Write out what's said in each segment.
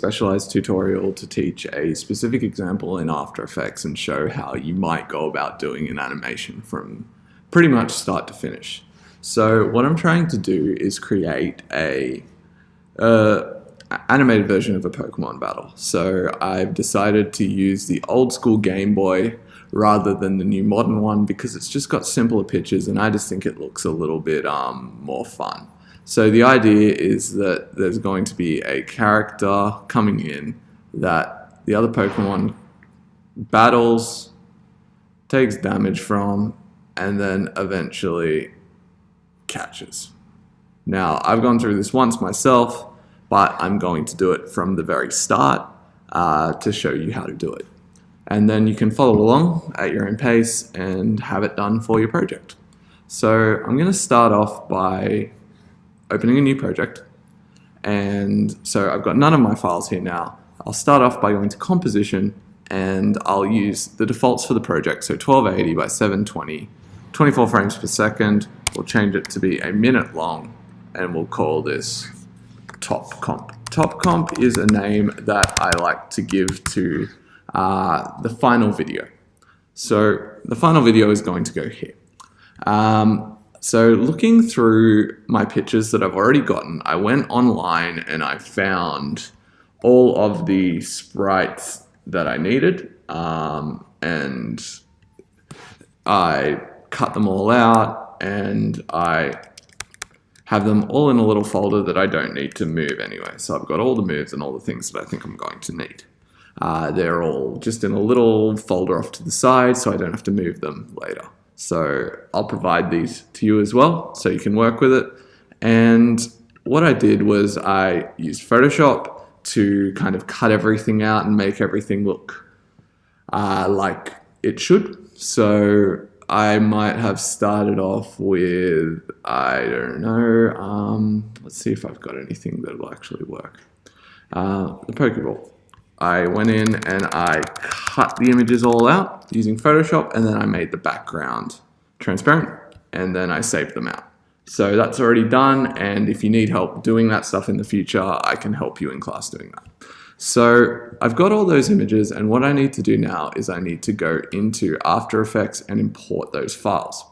specialized tutorial to teach a specific example in After Effects and show how you might go about doing an animation from pretty much start to finish. So what I'm trying to do is create a animated version of a Pokemon battle. So I've decided to use the old school Game Boy rather than the new modern one because it's just got simpler pictures and I just think it looks a little bit more fun. So the idea is that there's going to be a character coming in that the other Pokemon battles, takes damage from, and then eventually catches. Now, I've gone through this once myself, but I'm going to do it from the very start to show you how to do it. And then you can follow along at your own pace and have it done for your project. So I'm going to start off by opening a new project. And so I've got none of my files here now. I'll start off by going to composition and I'll use the defaults for the project. So 1280 by 720, 24 frames per second. We'll change it to be a minute long and we'll call this Top Comp. Top Comp is a name that I like to give to the final video. So the final video is going to go here. So looking through my pictures that I've already gotten, I went online and I found all of the sprites that I needed, and I cut them all out and I have them all in a little folder that I don't need to move anyway. So I've got all the moves and all the things that I think I'm going to need. They're all just in a little folder off to the side so I don't have to move them later. So I'll provide these to you as well so you can work with it. And what I did was I used Photoshop to kind of cut everything out and make everything look like it should. So I might have started off with, I don't know, let's see if I've got anything that will actually work. The Pokeball. I went in and I cut the images all out using Photoshop and then I made the background transparent and then I saved them out. So that's already done, and if you need help doing that stuff in the future, I can help you in class doing that. So I've got all those images, and what I need to do now is I need to go into After Effects and import those files.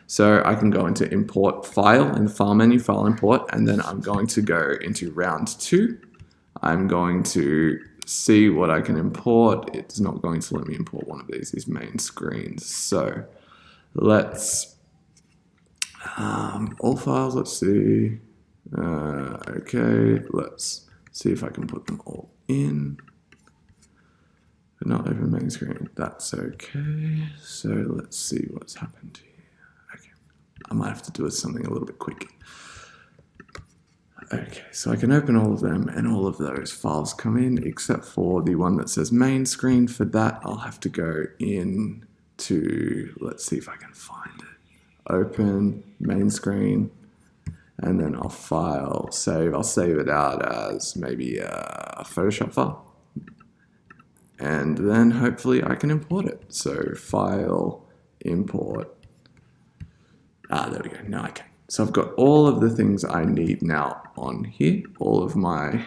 So I can go into Import File in the File menu, File Import, and then I'm going to go into Round 2. I'm going to see what I can import. It's not going to let me import one of these main screens. So let's, all files, let's see. Okay, let's see if I can put them all in. But not open main screen, that's okay. So let's see what's happened here. Okay, I might have to do something a little bit quick. Okay, so I can open all of them and all of those files come in except for the one that says main screen. For that, I'll have to go in to, let's see if I can find it. Open main screen and then I'll file, save. I'll save it out as maybe a Photoshop file. And then hopefully I can import it. So file, import. There we go, now I can. So I've got all of the things I need now on here, all of my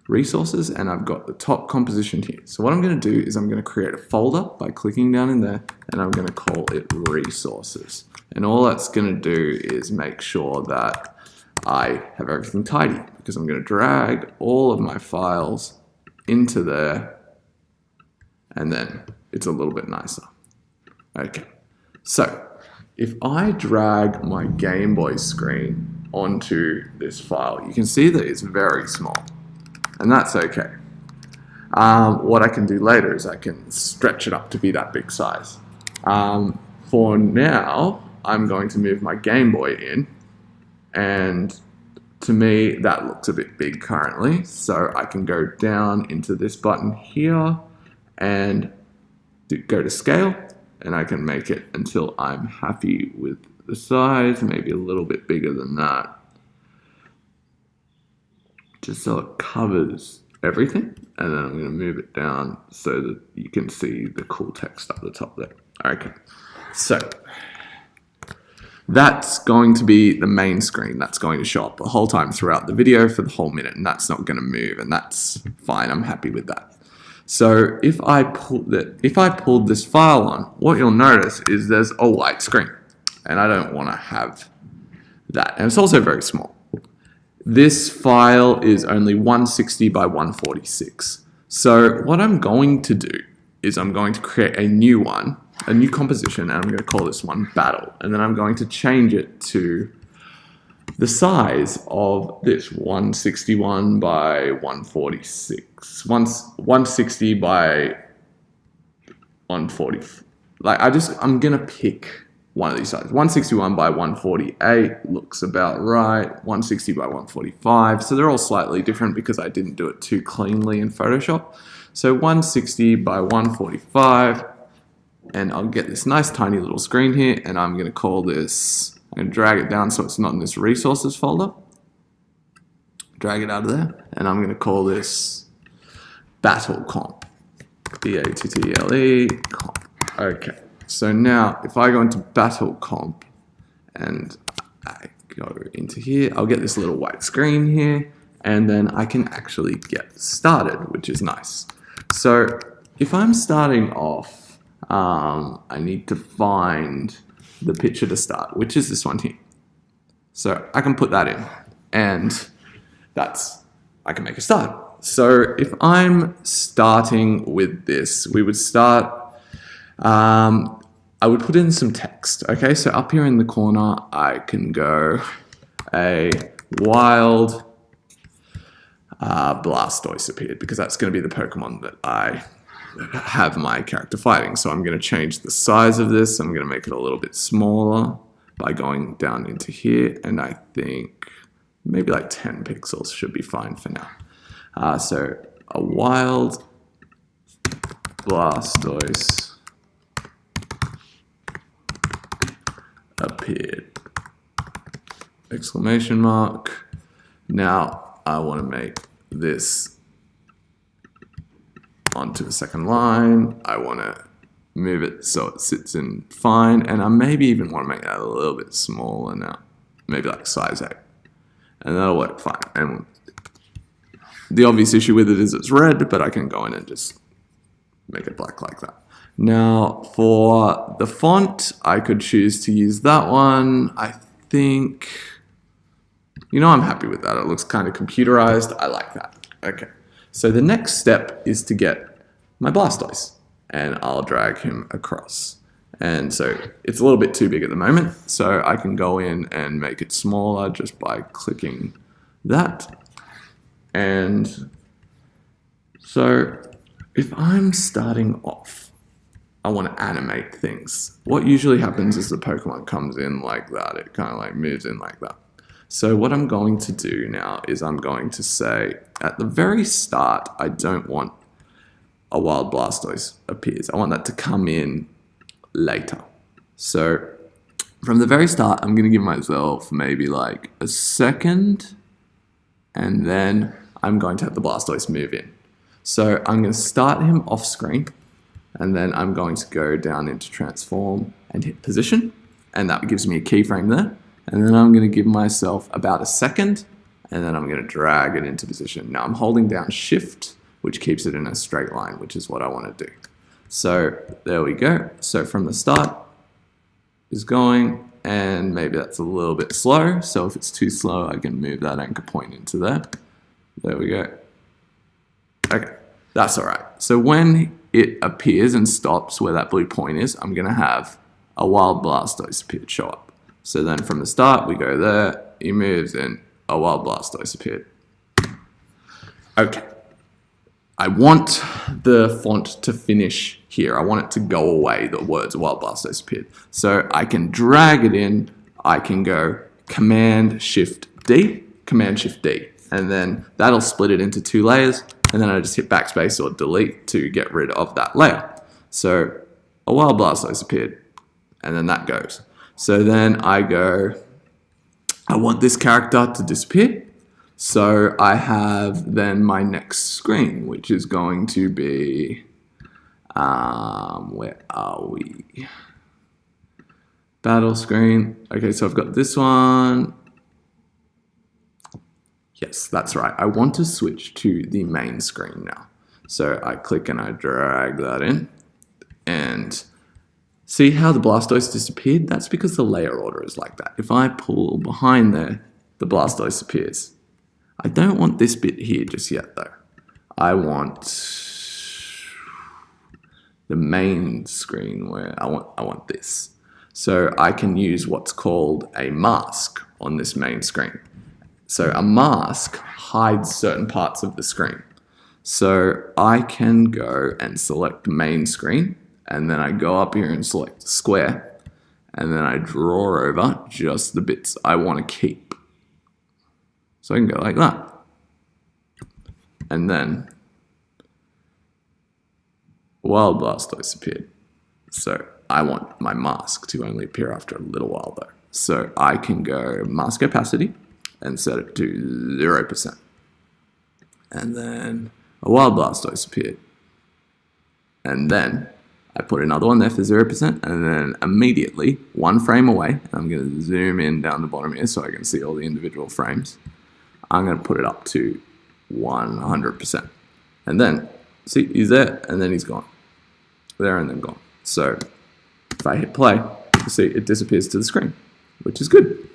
resources, and I've got the top composition here. So what I'm going to do is I'm going to create a folder by clicking down in there, and I'm going to call it resources. And all that's going to do is make sure that I have everything tidy, because I'm going to drag all of my files into there, and then it's a little bit nicer. Okay, so if I drag my Game Boy screen onto this file, you can see that it's very small, and that's okay. What I can do later is I can stretch it up to be that big size. For now, I'm going to move my Game Boy in, and to me, that looks a bit big currently, so I can go down into this button here and go to scale, and I can make it until I'm happy with the size, maybe a little bit bigger than that, just so it covers everything. And then I'm going to move it down so that you can see the cool text up the top there. Okay, so That's going to be the main screen. That's going to show up the whole time throughout the video for the whole minute, and that's not going to move, and that's fine. I'm happy with that. So if I pulled this file on, what you'll notice is there's a white screen, and I don't want to have that. And it's also very small. This file is only 160 by 146. So what I'm going to do is I'm going to create a new one, a new composition, and I'm going to call this one Battle. And then I'm going to change it to the size of this 161 by 146, 160 by 140. Like I'm gonna pick one of these sizes. 161 by 148 looks about right. 160 by 145. So they're all slightly different because I didn't do it too cleanly in Photoshop. So 160 by 145, and I'll get this nice tiny little screen here, and I'm gonna call this. And drag it down so it's not in this resources folder. Drag it out of there, and I'm going to call this Battle Comp. B-A-T-T-L-E Comp. Okay, so now if I go into Battle Comp and I go into here, I'll get this little white screen here, and then I can actually get started, which is nice. So if I'm starting off, I need to find the picture to start, which is this one here. So I can put that in, and I can make a start. So if I'm starting with this, we would start, I would put in some text. Okay, so up here in the corner, I can go a wild Blastoise appeared, because that's going to be the Pokemon that I have my character fighting. So I'm going to change the size of this. I'm going to make it a little bit smaller by going down into here, and I think maybe like 10 pixels should be fine for now. So a wild Blastoise appeared. Exclamation mark. Now I want to make this onto the second line. I want to move it so it sits in fine, and I maybe even want to make that a little bit smaller now, maybe like size 8, and that'll work fine. And the obvious issue with it is it's red, but I can go in and just make it black like that. Now for the font, I could choose to use that one. I think, I'm happy with that. It looks kind of computerized. I like that. Okay. So the next step is to get my Blastoise, and I'll drag him across. And so it's a little bit too big at the moment, so I can go in and make it smaller just by clicking that. And so if I'm starting off, I want to animate things. What usually happens is the Pokemon comes in like that. It kind of like moves in like that. So what I'm going to do now is I'm going to say, at the very start, I don't want a wild Blastoise appears. I want that to come in later. So from the very start, I'm going to give myself maybe like a second, and then I'm going to have the Blastoise move in. So I'm going to start him off screen, and then I'm going to go down into transform and hit position, and that gives me a keyframe there. And then I'm going to give myself about a second, and then I'm going to drag it into position. Now I'm holding down shift, which keeps it in a straight line, which is what I want to do. So there we go. So from the start is going, and maybe that's a little bit slow. So if it's too slow, I can move that anchor point into there. There we go. Okay, that's all right. So when it appears and stops where that blue point is, I'm going to have a wild Blastoise appeared show up. So then from the start, we go there, he moves, and a wild Blastoise appeared. Okay. I want the font to finish here. I want it to go away, the words wild Blastoise appeared. So I can drag it in. I can go Command-Shift-D, Command-Shift-D. And then that'll split it into 2 layers. And then I just hit backspace or delete to get rid of that layer. So a wild Blastoise appeared. And then that goes. So then I go, I want this character to disappear. So I have then my next screen, which is going to be, where are we? Battle screen. Okay, so I've got this one. Yes, that's right. I want to switch to the main screen now. So I click and I drag that in. And see how the Blastoise disappeared? That's because the layer order is like that. If I pull behind there, the Blastoise appears. I don't want this bit here just yet though. I want the main screen where I want this. So I can use what's called a mask on this main screen. So a mask hides certain parts of the screen. So I can go and select main screen, and then I go up here and select square, and then I draw over just the bits I want to keep. So I can go like that. And then Wild Blastoise appeared. So I want my mask to only appear after a little while though. So I can go mask opacity and set it to 0%. And then a Wild Blastoise appeared. And then I put another one there for 0%, and then immediately, 1 frame away, I'm going to zoom in down the bottom here so I can see all the individual frames. I'm going to put it up to 100%. And then, see, he's there, and then he's gone. There and then gone. So, if I hit play, you see it disappears to the screen, which is good.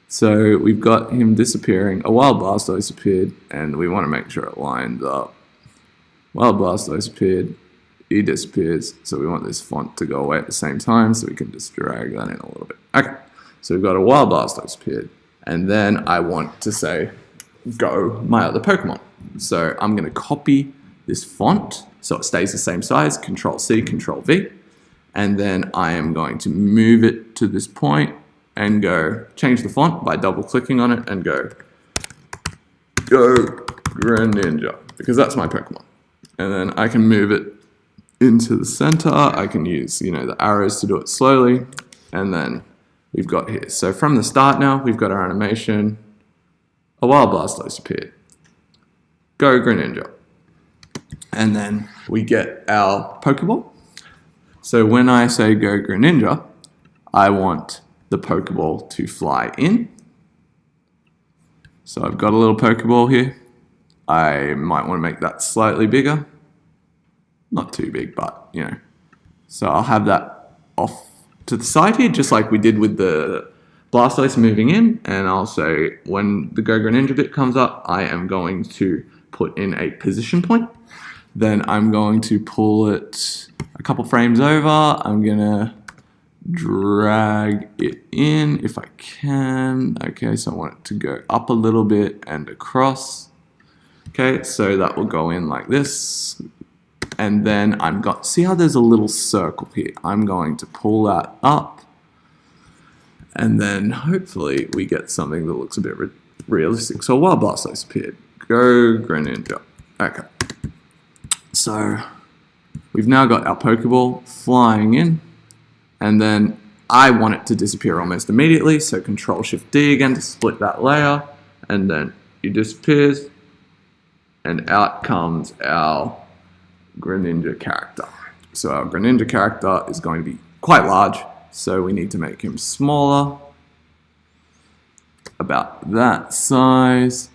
So, we've got him disappearing. A Wild Blastoise appeared, and we want to make sure it lines up. Wild Blastoise appeared. He disappears, so we want this font to go away at the same time, so we can just drag that in a little bit. Okay, so we've got a Wild Blastoise appeared, and then I want to say, go my other Pokemon. So I'm going to copy this font so it stays the same size, Control-C, Control-V, and then I am going to move it to this point and go change the font by double-clicking on it and go Greninja, because that's my Pokemon. And then I can move it into the center. I can use, the arrows to do it slowly, and then we've got here. So from the start now, we've got our animation. A Wild Blastoise appeared. Go Greninja. And then we get our Pokeball. So when I say go Greninja, I want the Pokeball to fly in. So I've got a little Pokeball here. I might want to make that slightly bigger. Not too big, but, So I'll have that off to the side here, just like we did with the Blastoise moving in. And I'll say when the Go Greninja bit comes up, I am going to put in a position point. Then I'm going to pull it a couple frames over. I'm going to drag it in if I can. Okay, so I want it to go up a little bit and across. Okay, so that will go in like this. And then see how there's a little circle here? I'm going to pull that up. And then hopefully we get something that looks a bit realistic. So Wild Blastoise appeared. Go Greninja. Okay. So we've now got our Pokeball flying in. And then I want it to disappear almost immediately. So Control-Shift-D again to split that layer. And then it disappears. And out comes our Greninja character. So our Greninja character is going to be quite large, so we need to make him smaller, about that size.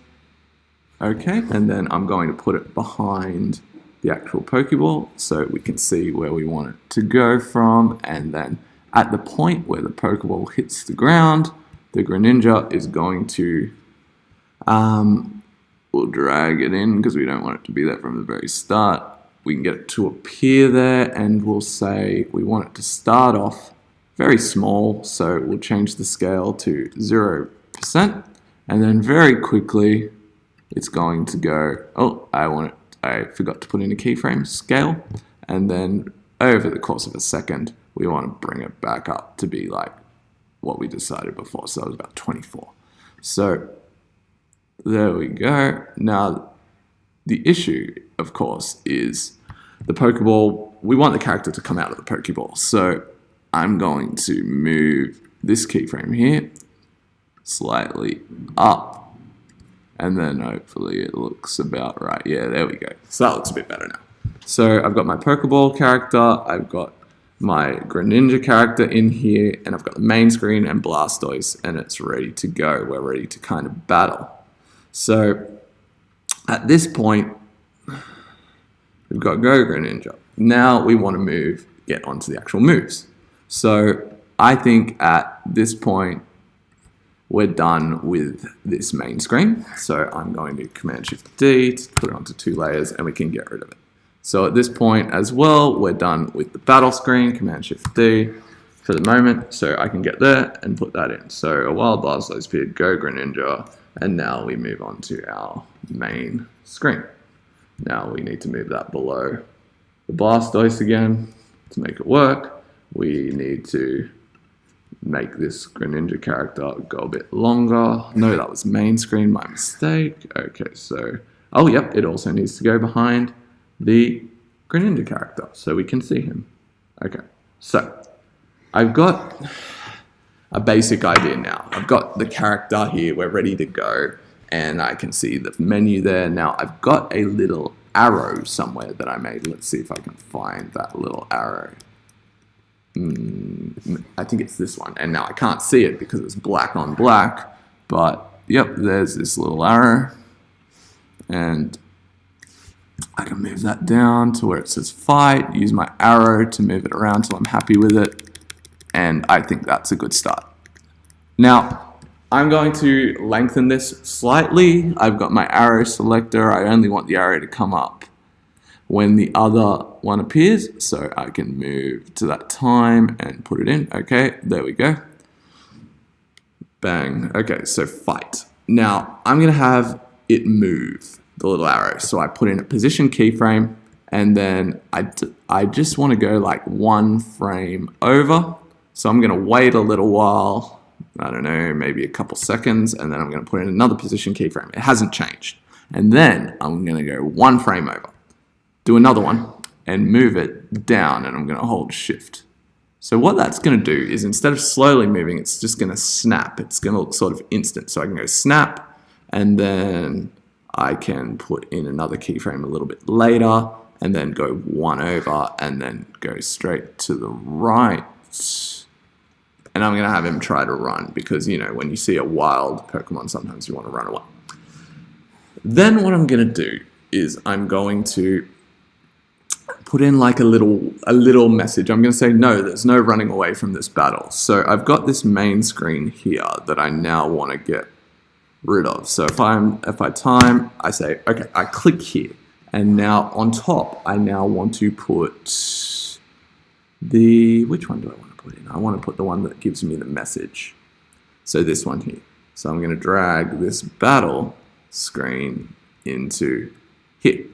Okay, and then I'm going to put it behind the actual Pokeball so we can see where we want it to go from, and then at the point where the Pokeball hits the ground, the Greninja is going to we'll drag it in because we don't want it to be there from the very start. We can get it to appear there, and we'll say we want it to start off very small, so we'll change the scale to 0%, and then very quickly it's going to go, I forgot to put in a keyframe scale, and then over the course of a second we want to bring it back up to be like what we decided before, so that was about 24. So there we go. Now the issue, of course, is the Pokeball. We want the character to come out of the Pokeball. So I'm going to move this keyframe here slightly up. And then hopefully it looks about right. Yeah, there we go. So that looks a bit better now. So I've got my Pokeball character. I've got my Greninja character in here, and I've got the main screen and Blastoise, and it's ready to go. We're ready to kind of battle. So at this point, we've got Go Greninja. Now we want to get onto the actual moves. So I think at this point, we're done with this main screen. So I'm going to Command-Shift-D to put it onto 2 layers, and we can get rid of it. So at this point as well, we're done with the battle screen, Command-Shift-D for the moment. So I can get there and put that in. So a Wild Blastoise appeared, Go Greninja, and now we move on to our main screen. Now we need to move that below the Blastoise again to make it work. We need to make this Greninja character go a bit longer. No, that was main screen, my mistake. Okay, so, oh yep, it also needs to go behind the Greninja character so we can see him. Okay, so I've got a basic idea now. I've got the character here, we're ready to go, and I can see the menu there. Now I've got a little arrow somewhere that I made. Let's see if I can find that little arrow. I think it's this one, and now I can't see it because it's black on black, but yep, there's this little arrow, and I can move that down to where it says fight, use my arrow to move it around till I'm happy with it, and I think that's a good start. Now I'm going to lengthen this slightly. I've got my arrow selector. I only want the arrow to come up when the other one appears, so I can move to that time and put it in. Okay, there we go. Bang. Okay, so fight. Now I'm gonna have it move the little arrow. So I put in a position keyframe, and then I just want to go like 1 frame over. So I'm gonna wait a little while, I don't know, maybe a couple seconds, and then I'm gonna put in another position keyframe. It hasn't changed. And then I'm gonna go 1 frame over, do another one, and move it down, and I'm gonna hold shift. So what that's gonna do is, instead of slowly moving, it's just gonna snap. It's gonna look sort of instant. So I can go snap, and then I can put in another keyframe a little bit later, and then go 1 over, and then go straight to the right. And I'm gonna have him try to run, because you know, when you see a wild Pokemon, sometimes you want to run away. Then what I'm gonna do is I'm going to put in like a little message. I'm going to say, no, there's no running away from this battle. So I've got this main screen here that I now want to get rid of. So if I say, okay, I click here, and now on top, I now want to put which one do I want to put in? I want to put the one that gives me the message. So this one here. So I'm going to drag this battle screen into here.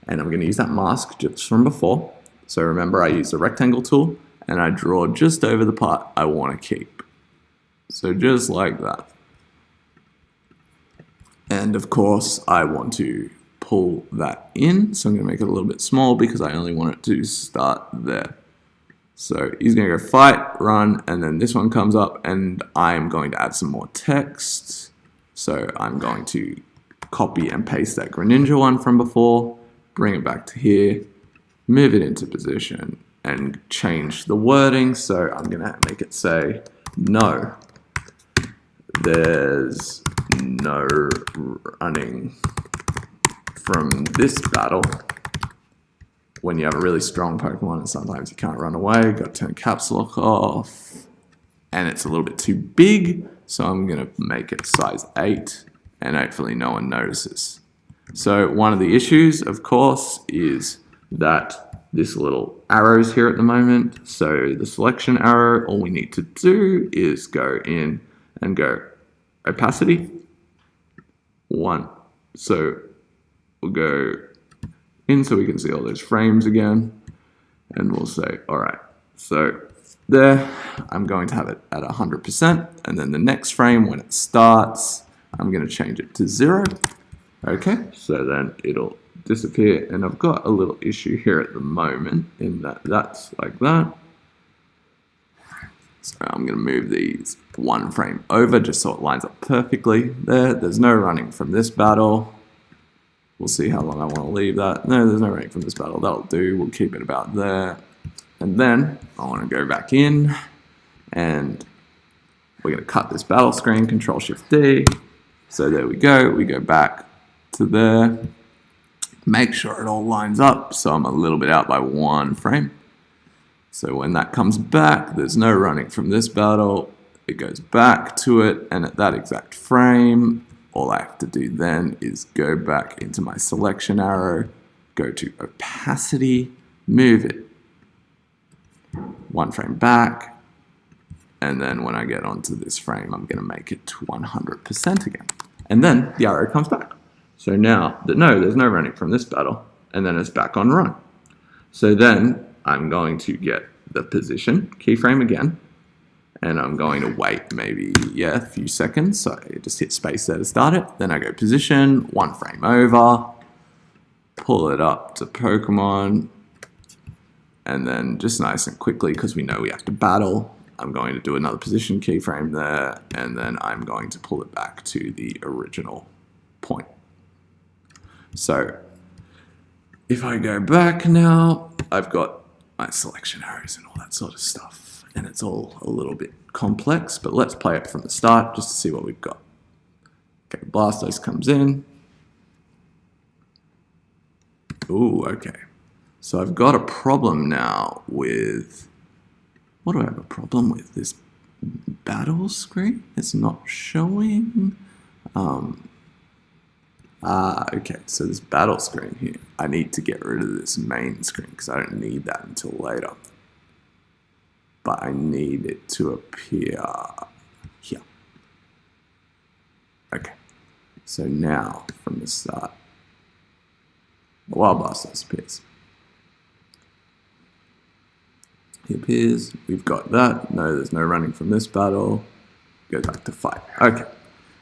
And I'm going to use that mask just from before. So remember, I use the rectangle tool, and I draw just over the part I want to keep. So just like that. And of course, I want to pull that in. So I'm going to make it a little bit small because I only want it to start there. So he's going to go fight, run, and then this one comes up, and I'm going to add some more text. So I'm going to copy and paste that Greninja one from before, bring it back to here, move it into position, and change the wording. So I'm going to make it say, no, there's no running from this battle. When you have a really strong Pokemon and sometimes you can't run away, got to turn caps lock off, and it's a little bit too big, so I'm going to make it size 8, and hopefully no one notices. So one of the issues, of course, is that this little arrow's here at the moment. So the selection arrow, all we need to do is go in and go opacity 1. So we'll go in so we can see all those frames again, and we'll say, all right, so there, I'm going to have it at 100%, and then the next frame when it starts, I'm going to change it to 0. Okay, so then it'll disappear, and I've got a little issue here at the moment in that that's like that. So I'm going to move these 1 frame over just so it lines up perfectly there. There's no running from this battle. We'll see how long I want to leave that. No, there's no running from this battle. That'll do. We'll keep it about there. And then I want to go back in, and we're going to cut this battle screen, Control-Shift-D. So there we go back to there. Make sure it all lines up, so I'm a little bit out by 1 frame. So when that comes back, there's no running from this battle. It goes back to it, and at that exact frame, all I have to do then is go back into my selection arrow, go to opacity, move it 1 frame back, and then when I get onto this frame, I'm going to make it to 100% again. And then the arrow comes back. So now, there's no running from this battle, and then it's back on run. So then I'm going to get the position keyframe again, and I'm going to wait maybe, a few seconds. So I just hit space there to start it. Then I go position, 1 frame over, pull it up to Pokemon, and then just nice and quickly, because we know we have to battle, I'm going to do another position keyframe there, and then I'm going to pull it back to the original point. So if I go back now, I've got my selection arrows and all that sort of stuff, and it's all a little bit complex, but let's play it from the start just to see what we've got. Okay, Blastoise comes in. Ooh, okay. So I've got a problem now with, what do I have a problem with? This battle screen? It's not showing. Okay, so this battle screen here, I need to get rid of this main screen because I don't need that until later. But I need it to appear here. Okay, so now from the start, the Wild Blastoise appears. He appears, we've got that. No, there's no running from this battle. Go back to fight. Okay,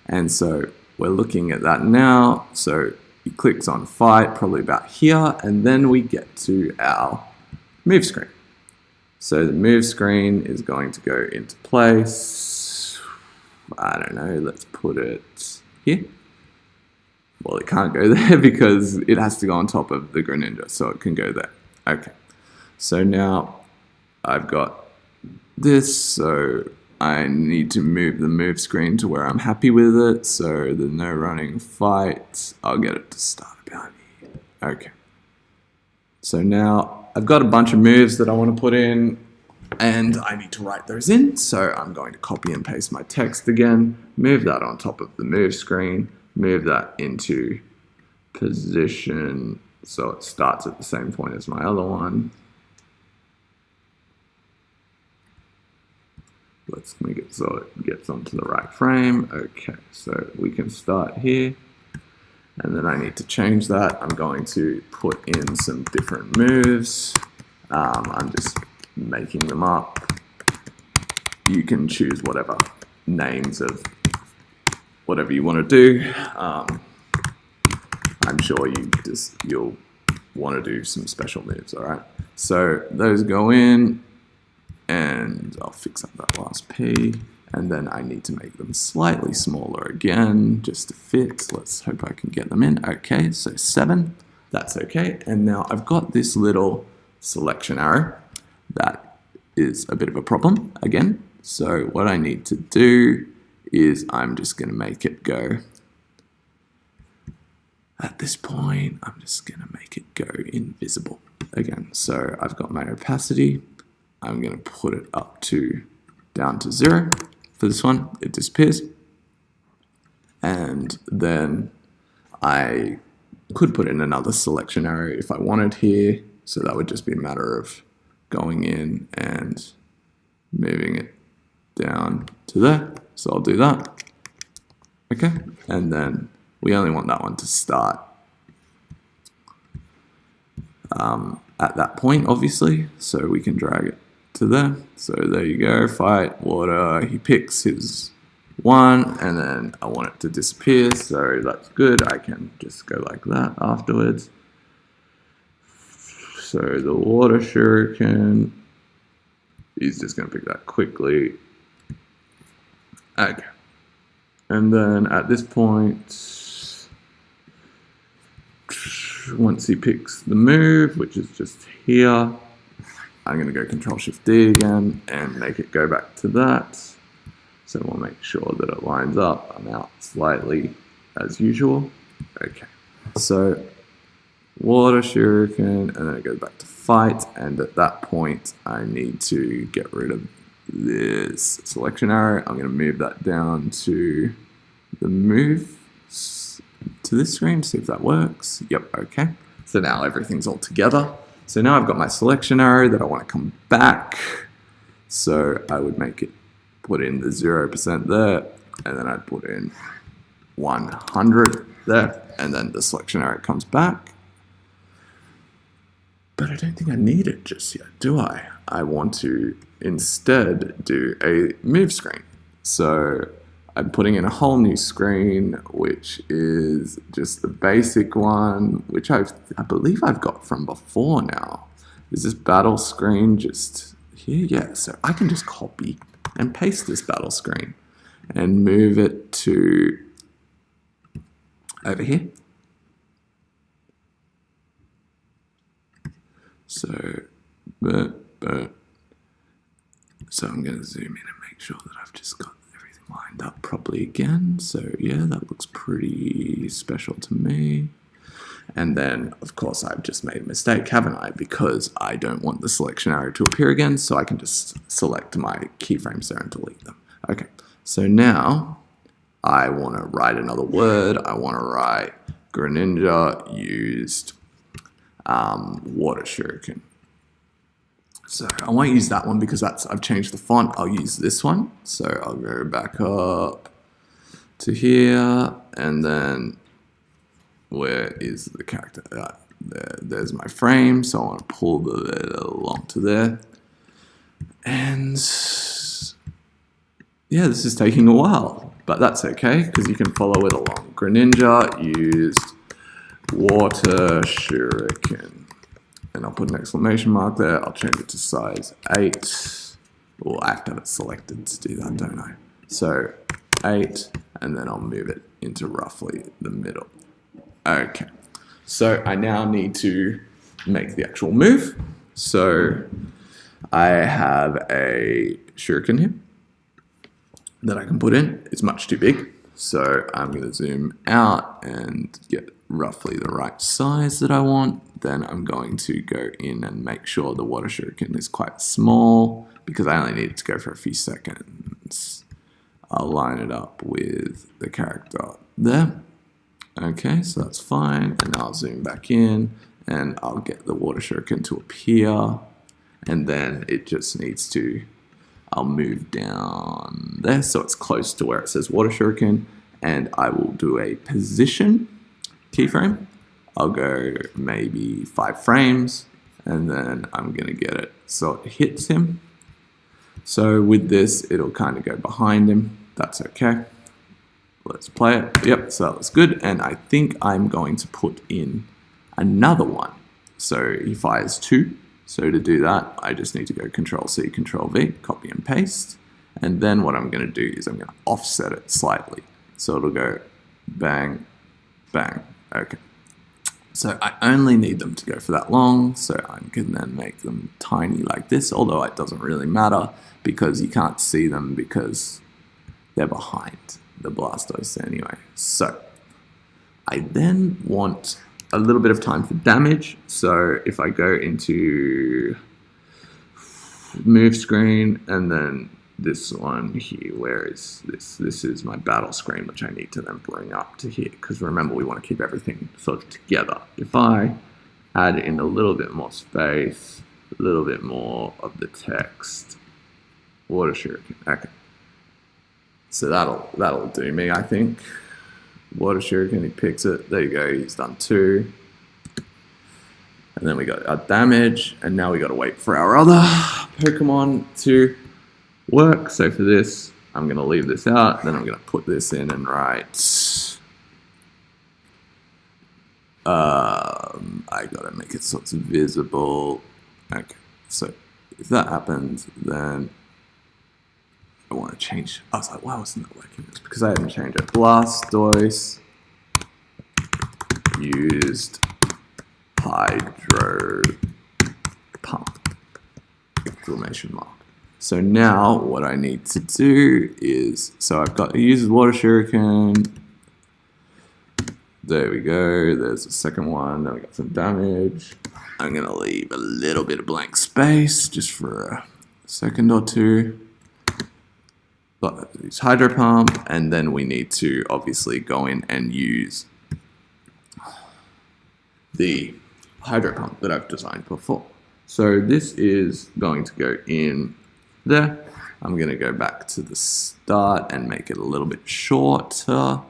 and so we're looking at that now. So he clicks on fight, probably about here, and then we get to our move screen. So the move screen is going to go into place. I don't know, let's put it here. Well, it can't go there because it has to go on top of the Greninja, so it can go there. Okay, so now I've got this, so I need to move the move screen to where I'm happy with it, so there's no running fight. I'll get it to start about here. Okay. So now I've got a bunch of moves that I want to put in, and I need to write those in, so I'm going to copy and paste my text again, move that on top of the move screen, move that into position so it starts at the same point as my other one. Let's make it so it gets onto the right frame. Okay, so we can start here, and then I need to change that. I'm going to put in some different moves. I'm just making them up. You can choose whatever names of whatever you want to do. I'm sure you'll want to do some special moves, all right? So those go in, and I'll fix up that last P, and then I need to make them slightly smaller again, just to fit. Let's hope I can get them in. Okay, so 7, that's okay. And now I've got this little selection arrow that is a bit of a problem again. So what I need to do is I'm just gonna make it go, at this point, I'm just gonna make it go invisible again. So I've got my opacity. I'm going to put it up to down to 0 for this one. It disappears. And then I could put in another selection arrow if I wanted here. So that would just be a matter of going in and moving it down to there. So I'll do that. Okay. And then we only want that one to start at that point, obviously. So we can drag it to there. So there you go, fight, water, he picks his one, and then I want it to disappear, so that's good. I can just go like that afterwards. So the water Shuriken, he's just going to pick that quickly. Okay. And then at this point, once he picks the move, which is just here, I'm going to go Control-Shift-D again and make it go back to that. So we'll make sure that it lines up. I'm out slightly as usual. Okay, so water shuriken, and then it goes back to fight, and at that point I need to get rid of this selection arrow. I'm going to move that down to the move to this screen, see if that works. Yep, okay. So now everything's all together. So now I've got my selection arrow that I want to come back. So I would make it, put in the 0% there, and then I'd put in 100 there, and then the selection arrow comes back. But I don't think I need it just yet, do I? I want to instead do a move screen. So I'm putting in a whole new screen, which is just the basic one, which I believe I've got from before now. Is this battle screen just here? Yeah, so I can just copy and paste this battle screen and move it to over here. So, so I'm going to zoom in and make sure that I've just got everything lined up properly again. So yeah, that looks pretty special to me. And then, of course, I've just made a mistake, haven't I? Because I don't want the selection arrow to appear again, so I can just select my keyframes there and delete them. Okay, so now I want to write another word. I want to write Greninja used water shuriken. So I won't use that one because I've changed the font. I'll use this one. So I'll go back up to here, and then where is the character? There's my frame. So I want to pull it along to there. And yeah, this is taking a while, but that's okay because you can follow it along. Greninja used water shuriken. And I'll put an exclamation mark there. I'll change it to size 8. Well, I have to have it selected to do that, don't I? So 8, and then I'll move it into roughly the middle. Okay, so I now need to make the actual move. So I have a shuriken here that I can put in. It's much too big, so I'm going to zoom out and get roughly the right size that I want. Then I'm going to go in and make sure the water shuriken is quite small because I only need it to go for a few seconds. I'll line it up with the character there. Okay, so that's fine. And I'll zoom back in and I'll get the water shuriken to appear. And then it just needs to, I'll move down there so it's close to where it says water shuriken. And I will do a position keyframe. I'll go maybe 5 frames, and then I'm going to get it so it hits him. So with this, it'll kind of go behind him. That's okay. Let's play it. Yep, so that was good. And I think I'm going to put in another one. So he fires 2. So to do that, I just need to go Control-C, Control-V, copy and paste. And then what I'm going to do is I'm going to offset it slightly. So it'll go bang, bang. Okay. So I only need them to go for that long, so I can then make them tiny like this, although it doesn't really matter because you can't see them because they're behind the Blastoise anyway. So I then want a little bit of time for damage, so if I go into move screen and then this one here, where is this? This is my battle screen, which I need to then bring up to here, because remember, we want to keep everything sort of together. If I add in a little bit more space, a little bit more of the text, water shuriken, okay. So that'll do me, I think. Water shuriken, he picks it, there you go, he's done 2. And then we got our damage, and now we got to wait for our other Pokemon to work. So for this, I'm going to leave this out, then I'm going to put this in and write I got to make it sort of visible. Okay, so if that happens, then I want to change. I was like, why wasn't that working? It's because I hadn't changed it. Blastoise used Hydro Pump. exclamation mark. So now what I need to do is, so I've got, it uses water shuriken. There we go, there's the second one, then we got some damage. I'm gonna leave a little bit of blank space just for a second or two. Use hydro pump, and then we need to obviously go in and use the hydro pump that I've designed before. So this is going to go in there. I'm going to go back to the start and make it a little bit shorter.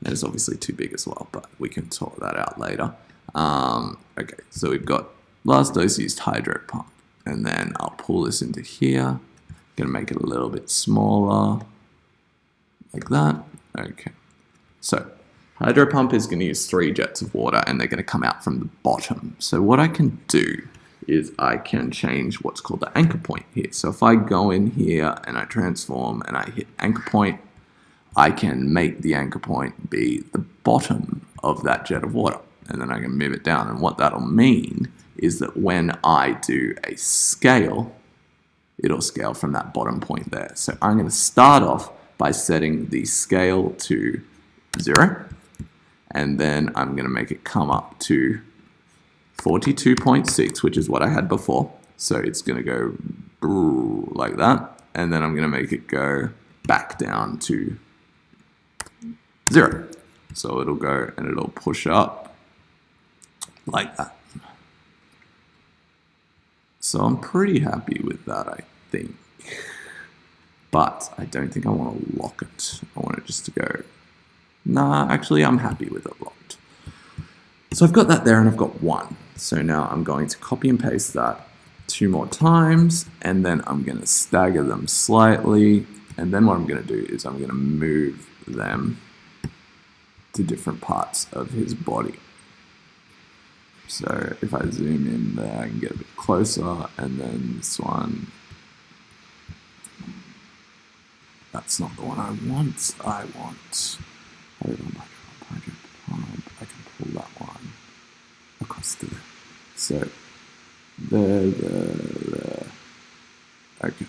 And it's obviously too big as well, but we can sort that out later. Okay, so we've got last dose used hydro pump, and then I'll pull this into here. Gonna make it a little bit smaller, like that. Okay, so hydro pump is going to use 3 jets of water, and they're going to come out from the bottom. So what I can do is I can change what's called the anchor point here. So if I go in here and I transform and I hit anchor point, I can make the anchor point be the bottom of that jet of water, and then I can move it down. And what that'll mean is that when I do a scale, it'll scale from that bottom point there. So I'm going to start off by setting the scale to 0, and then I'm going to make it come up to 42.6, which is what I had before. So it's going to go like that, and then I'm going to make it go back down to 0. So it'll go and it'll push up like that. So I'm pretty happy with that, I think. But I don't think I want to lock it. I want it just to go, nah, actually I'm happy with it locked. So I've got that there and I've got 1. So now I'm going to copy and paste that 2 more times, and then I'm going to stagger them slightly, and then what I'm going to do is I'm going to move them to different parts of his body. So if I zoom in there, I can get a bit closer, and then this one, that's not the one I want. I want, hold on, I can pull that one across to there. So there. Okay.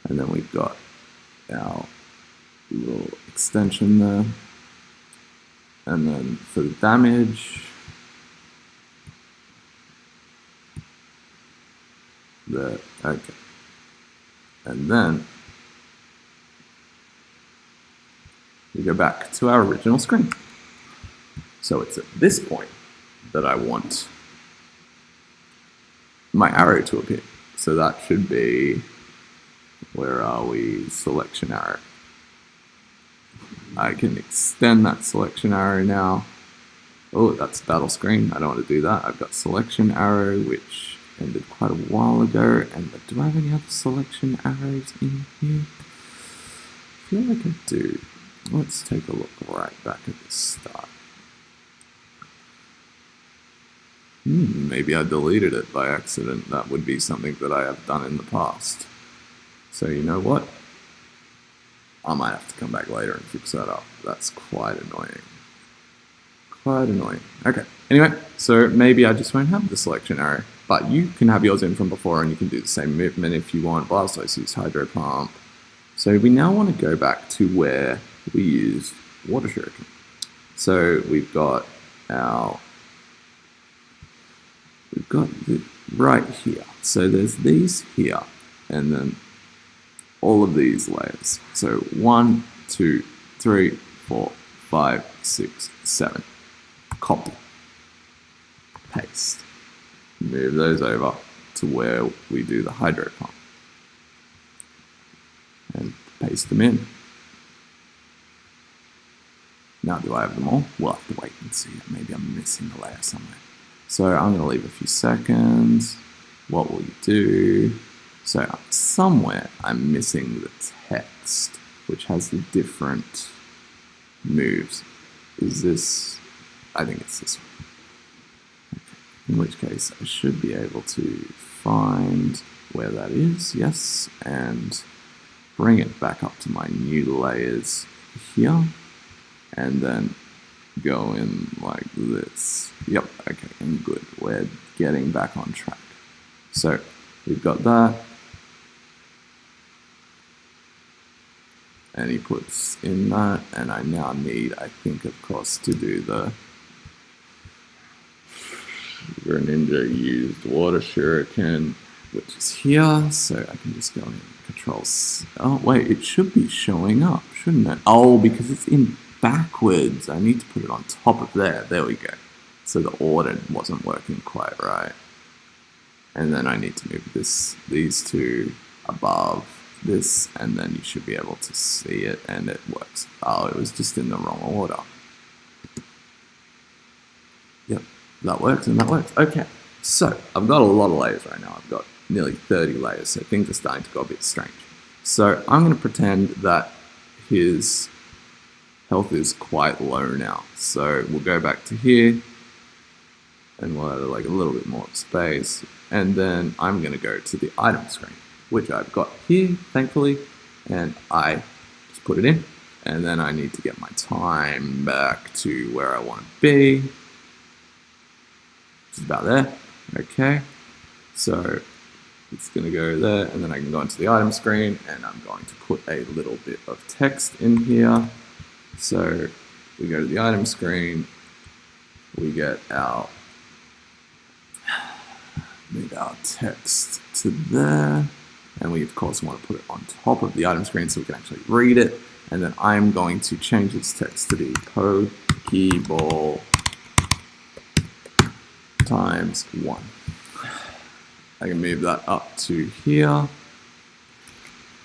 And then we've got our little extension there. And then for the damage, there, okay. And then we go back to our original screen. So it's at this point that I want my arrow to appear. So that should be, where are we? Selection arrow. I can extend that selection arrow now. Oh, that's battle screen. I don't want to do that. I've got selection arrow, which ended quite a while ago. And do I have any other selection arrows in here? I feel like I do. Let's take a look right back at the start. Maybe I deleted it by accident. That would be something that I have done in the past. So you know what? I might have to come back later and fix that up. That's quite annoying. Quite annoying. Okay, anyway, so maybe I just won't have the selection arrow. But you can have yours in from before, and you can do the same movement if you want. Blastoise use hydro pump. So we now want to go back to where we used water shuriken. So we've got right here. So there's these here, and then all of these layers. So 1, 2, 3, 4, 5, 6, 7. Copy. Paste. Move those over to where we do the hydro pump. And paste them in. Now do I have them all? We'll have to wait and see. Maybe I'm missing a layer somewhere. So I'm going to leave a few seconds. What will you do? So somewhere I'm missing the text, which has the different moves. Is this? I think it's this one. Okay. In which case I should be able to find where that is, yes, and bring it back up to my new layers here, and then go in like this. Yep, okay, and good. We're getting back on track. So we've got that. and he puts in that, and I now need, I think, of course, to do the Greninja used water shuriken, which is here, so I can just go in controls. Oh wait, it should be showing up, shouldn't it? Oh, because it's in backwards. I need to put it on top of there. There we go. So the order wasn't working quite right. And then I need to move these two above this, and then you should be able to see it, and it works. Oh, it was just in the wrong order. Yep, that works and that works. Okay, so I've got a lot of layers right now. I've got nearly 30 layers, so things are starting to go a bit strange. So I'm going to pretend that his health is quite low now. So we'll go back to here, and we'll add like a little bit more space, and then I'm going to go to the item screen, which I've got here, thankfully, and I just put it in, and then I need to get my time back to where I want to be, which is about there. Okay, so it's going to go there, and then I can go into the item screen, and I'm going to put a little bit of text in here. So we go to the item screen, we get our text to there, and we of course want to put it on top of the item screen so we can actually read it, and then I'm going to change this text to be Pokeball times 1. I can move that up to here,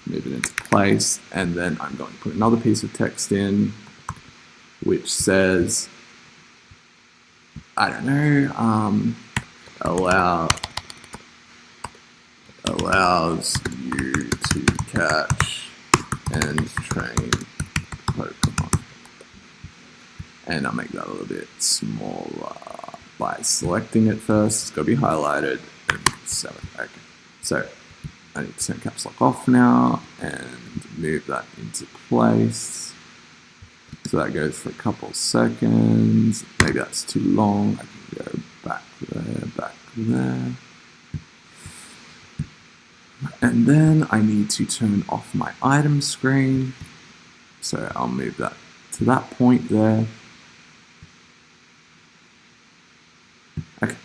move it into place, and then I'm going to put another piece of text in which says, I don't know, allows you to catch and train Pokemon. And I'll make that a little bit smaller by selecting it first. It's got to be highlighted. 7. Okay. So I need to turn caps lock off now and move that into place. So that goes for a couple seconds. Maybe that's too long. I can go back there. And then I need to turn off my item screen. So I'll move that to that point there. Okay.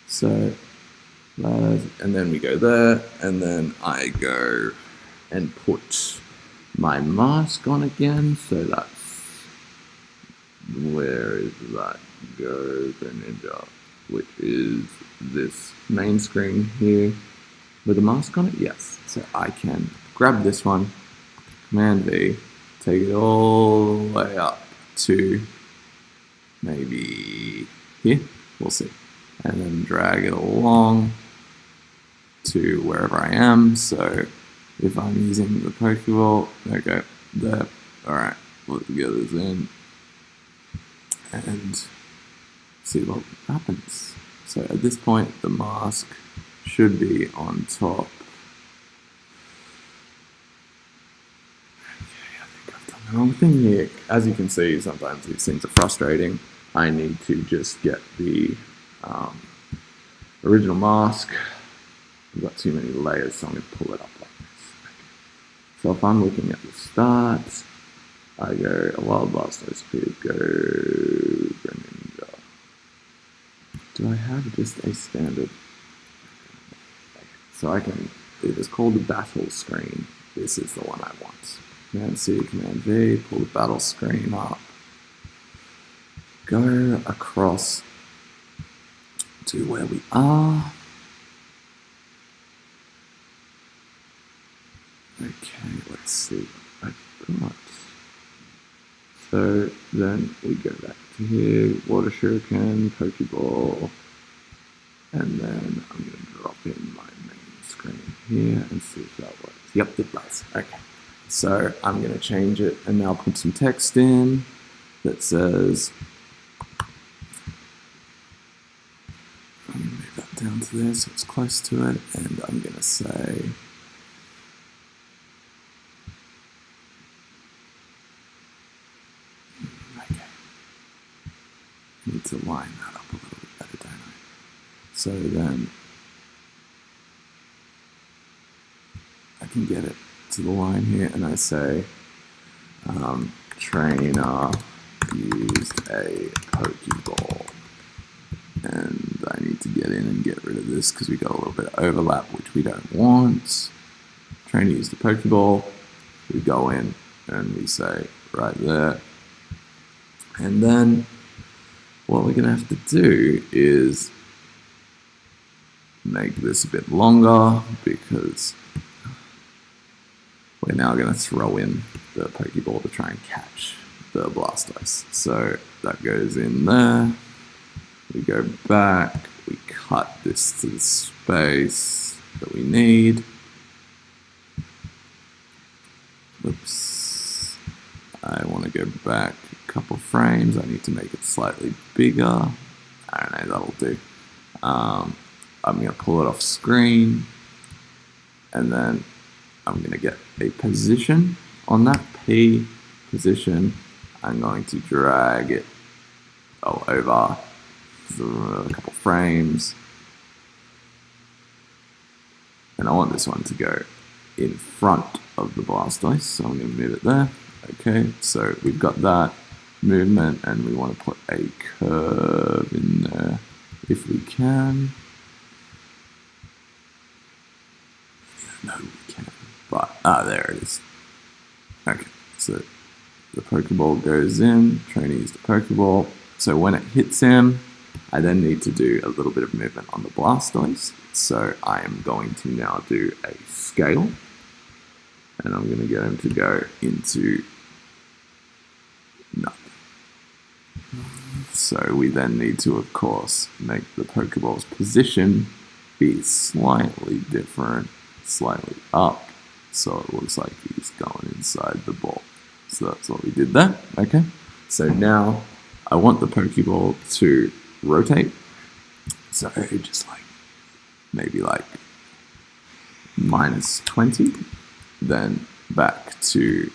So, and then we go there, and then I go and put my mask on again. So that's, where is that? Go Greninja, which is this main screen here with a mask on it. Yes, so I can grab this one, Command V, take it all the way up to maybe here, we'll see, and then drag it along to wherever I am. So if I'm using the Pokeball, okay, there, alright, let's get this in and see what happens. So at this point, the mask should be on top. Okay, I think I've done the wrong thing here. As you can see, sometimes these things are frustrating. I need to just get the original mask. We've got too many layers, so I'm going to pull it up like this. Okay. So if I'm looking at the start, I go a Wild Blast, no speed, go Greninja. Do I have just a standard? So I can, it is called the battle screen. This is the one I want. Command C, Command V, pull the battle screen up. Go across to where we are. Okay, let's see what I've got. So then we go back to here, Water Shuriken, Pokeball, and then I'm going to drop in my main screen here and see if that works. Yep, it does. Okay, so I'm going to change it and now put some text in that says, I'm going to move that down to there so it's close to it, and I'm going to say, need to line that up a little bit better, don't I? So then I can get it to the line here, and I say Trainer used a Pokeball. And I need to get in and get rid of this because we got a little bit of overlap, which we don't want. Trainer used a Pokeball. We go in and we say right there. And then what we're going to have to do is make this a bit longer because we're now going to throw in the Pokeball to try and catch the Blastoise. So that goes in there. We go back. We cut this to the space that we need. Oops. I want to go back a couple frames. I need to make it slightly bigger. I don't know, that'll do. I'm going to pull it off screen. And then I'm going to get a position on that P position. I'm going to drag it over a couple frames. And I want this one to go in front of the Blastoise, so I'm going to move it there. Okay, so we've got that movement, and we want to put a curve in there if we can. No, we can't. But, there it is. Okay, so the Pokeball goes in, trainer used the Pokeball. So when it hits him, I then need to do a little bit of movement on the Blastoise. So I am going to now do a scale. And I'm going to get him to go into nothing. So we then need to, of course, make the Pokeball's position be slightly different, slightly up. So it looks like he's going inside the ball. So that's what we did there. Okay. So now I want the Pokeball to rotate. So just like maybe like -20, then back to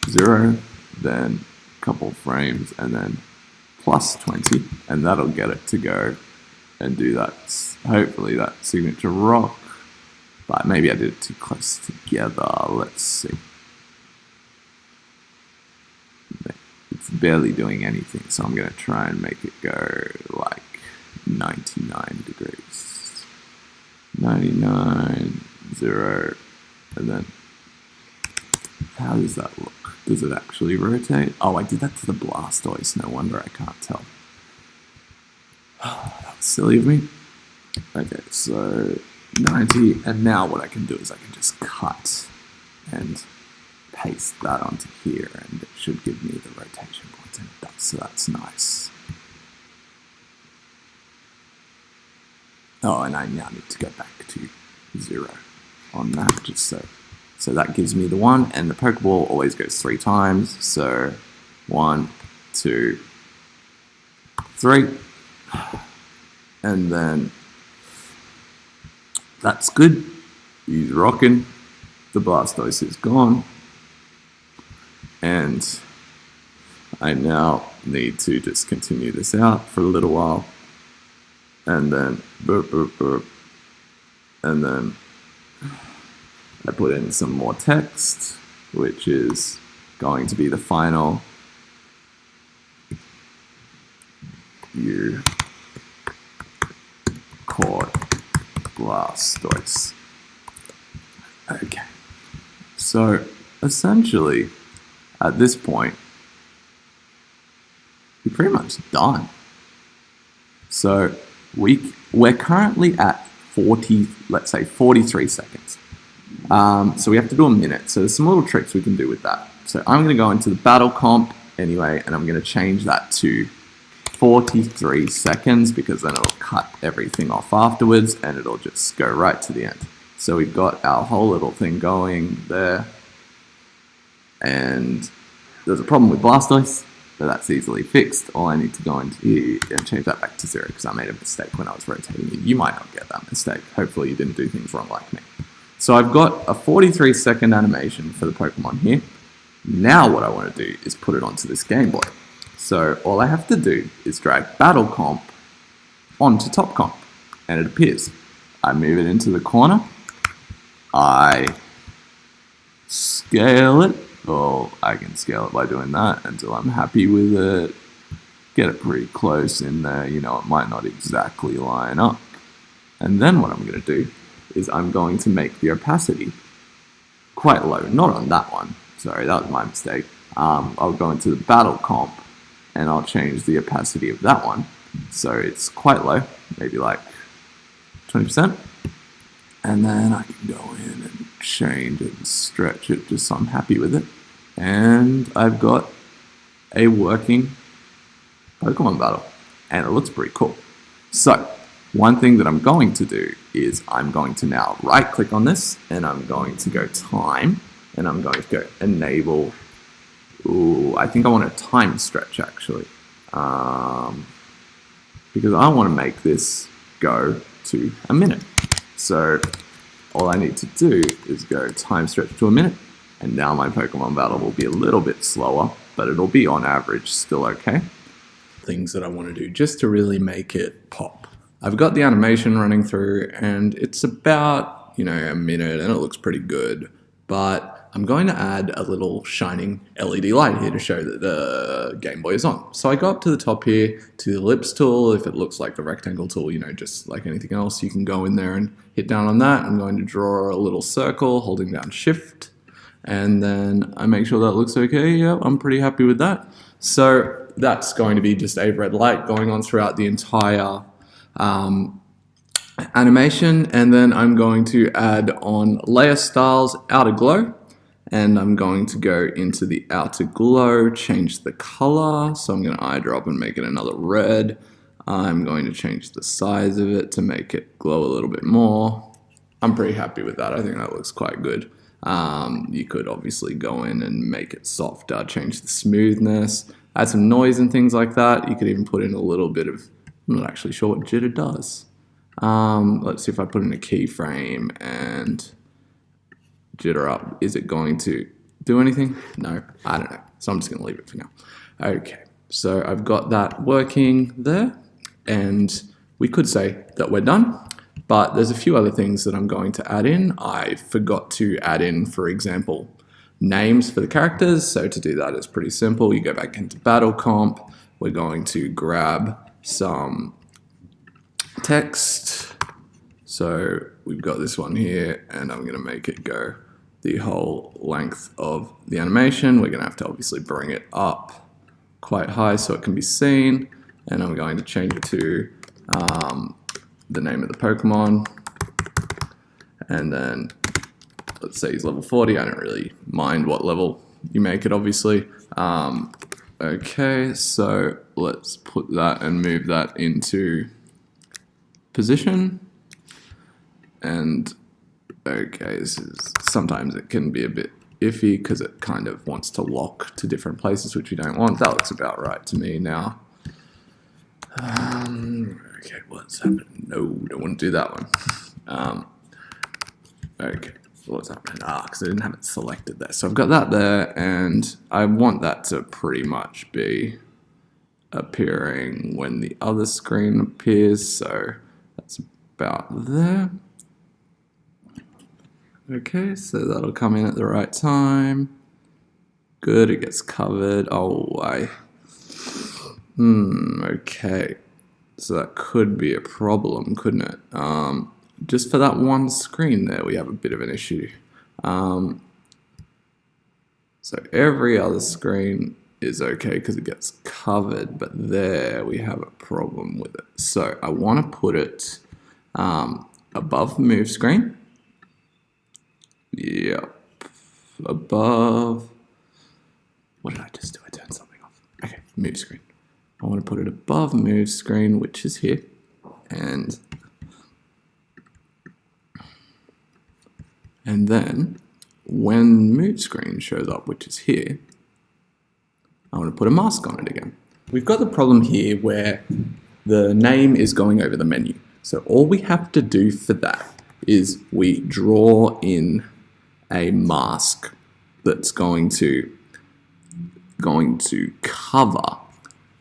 0, then a couple frames, and then +20, and that'll get it to go and do that. Hopefully that signature rock. But maybe I did it too close together. Let's see. It's barely doing anything, so I'm going to try and make it go like 99 degrees. 99, 0, and then how does that look? Does it actually rotate? Oh, I did that to the Blastoise. No wonder I can't tell. That was silly of me. Okay, so 90, and now what I can do is I can just cut and paste that onto here, and it should give me the rotation points, and it does, so that's nice. Oh, and I now need to go back to 0 on that, just so that gives me the 1, and the Pokeball always goes 3 times, so 1, 2, 3, and then that's good. He's rocking. The Blastoise is gone. And I now need to just continue this out for a little while. And then boop, boop, boop. And then I put in some more text, which is going to be the final. You caught Blastoise. Okay. So essentially, at this point, you're pretty much done. So we're currently at 40, let's say 43 seconds. So we have to do a minute. So there's some little tricks we can do with that. So I'm going to go into the battle comp anyway, and I'm going to change that to 43 seconds because then it'll cut everything off afterwards and it'll just go right to the end. So we've got our whole little thing going there. And there's a problem with Blastoise, but that's easily fixed. All I need to go into here and change that back to 0 because I made a mistake when I was rotating it. You might not get that mistake. Hopefully you didn't do things wrong like me. So I've got a 43-second animation for the Pokemon here. Now what I want to do is put it onto this Game Boy. So all I have to do is drag Battle Comp onto Top Comp, and it appears. I move it into the corner. I scale it Well, I can scale it by doing that until I'm happy with it. Get it pretty close in there. You know, it might not exactly line up. And then what I'm going to do is I'm going to make the opacity quite low. Not on that one. Sorry, that was my mistake. I'll go into the battle comp and I'll change the opacity of that one. So it's quite low, maybe like 20%. And then I can go in and change and stretch it just so I'm happy with it. And I've got a working Pokemon battle. And it looks pretty cool. So, one thing that I'm going to do is I'm going to now right click on this and I'm going to go time and I'm going to go enable. Ooh, I think I want a time stretch actually. Because I want to make this go to a minute. So all I need to do is go time stretch to a minute, and now my Pokemon battle will be a little bit slower, but it'll be on average still okay. Things that I want to do just to really make it pop. I've got the animation running through and it's about, a minute and it looks pretty good, but I'm going to add a little shining LED light here to show that the Game Boy is on. So I go up to the top here to the ellipse tool. If it looks like the rectangle tool, just like anything else, you can go in there and hit down on that. I'm going to draw a little circle holding down shift, and then I make sure that looks okay. Yeah, I'm pretty happy with that. So that's going to be just a red light going on throughout the entire animation, and then I'm going to add on layer styles outer glow. And I'm going to go into the outer glow, change the color. So I'm going to eyedrop and make it another red. I'm going to change the size of it to make it glow a little bit more. I'm pretty happy with that. I think that looks quite good. You could obviously go in and make it softer, change the smoothness, add some noise and things like that. You could even put in a little bit of, I'm not actually sure what jitter does. Let's see if I put in a keyframe and jitter up. Is it going to do anything? No, I don't know. So I'm just going to leave it for now. Okay, so I've got that working there, and we could say that we're done, but there's a few other things that I'm going to add in. I forgot to add in, for example, names for the characters. So to do that is pretty simple. You go back into Battle Comp. We're going to grab some text. So we've got this one here, and I'm going to make it go the whole length of the animation. We're going to have to obviously bring it up quite high so it can be seen, and I'm going to change it to the name of the Pokemon, and then let's say he's level 40. I don't really mind what level you make it, obviously. Okay, so let's put that and move that into position. And okay, sometimes it can be a bit iffy because it kind of wants to lock to different places, which we don't want. That looks about right to me now. Okay, what's happening? No, don't want to do that one. Okay, what's happening? Because I didn't have it selected there. So I've got that there, and I want that to pretty much be appearing when the other screen appears. So that's about there. Okay, so that'll come in at the right time. Good, it gets covered. Okay. So that could be a problem, couldn't it? Just for that one screen there, we have a bit of an issue. So every other screen is okay because it gets covered, but there we have a problem with it. So I want to put it above the move screen. Yep, above. What did I just do? I turned something off. Okay, move screen. I want to put it above move screen, which is here, and then when move screen shows up, which is here, I want to put a mask on it again. We've got the problem here where the name is going over the menu. So all we have to do for that is we draw in a mask that's going to cover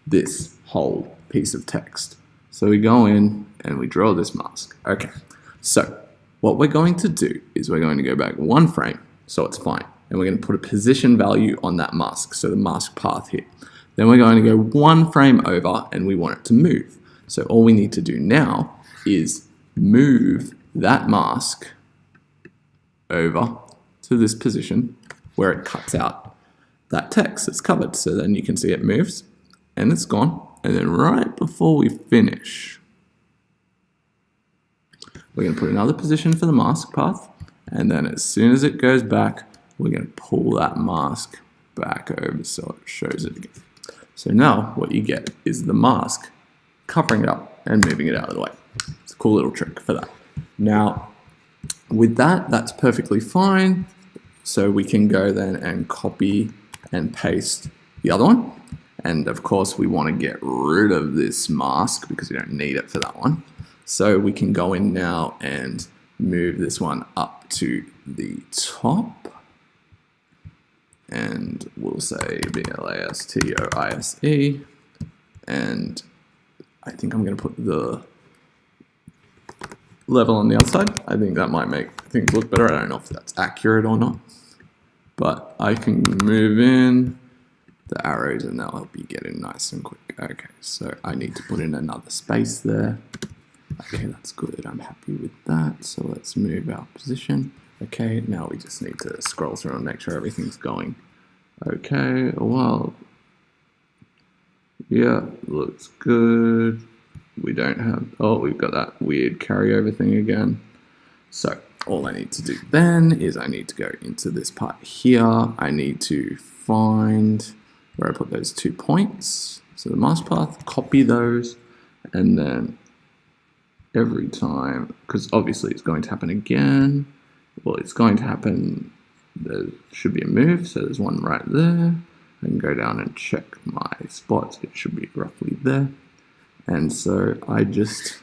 this whole piece of text. So we go in and we draw this mask. Okay, so what we're going to do is we're going to go back one frame, so it's fine. and we're going to put a position value on that mask, so the mask path here. Then we're going to go one frame over and we want it to move. So all we need to do now is move that mask over to this position where it cuts out that text that's covered. So then you can see it moves and it's gone. And then right before we finish, we're going to put another position for the mask path. And then as soon as it goes back, we're going to pull that mask back over so it shows it again. So now what you get is the mask covering it up and moving it out of the way. It's a cool little trick for that. Now, with that, that's perfectly fine. So we can go then and copy and paste the other one. And of course, we want to get rid of this mask because we don't need it for that one. So we can go in now and move this one up to the top. And we'll say BLASTOISE, and I think I'm going to put the level on the outside. I think that might make things look better. I don't know if that's accurate or not, but I can move in the arrows and that'll help you get in nice and quick. Okay, so I need to put in another space there. Okay, that's good. I'm happy with that. So let's move our position. Okay, now we just need to scroll through and make sure everything's going okay. Well, yeah, looks good. We don't have, oh, we've got that weird carryover thing again. So all I need to do then is I need to go into this part here. I need to find where I put those 2 points. So the mask path, copy those, and then every time, because obviously it's going to happen again. Well, it's going to happen, there should be a move, so there's one right there. I can go down and check my spots, it should be roughly there. And so I just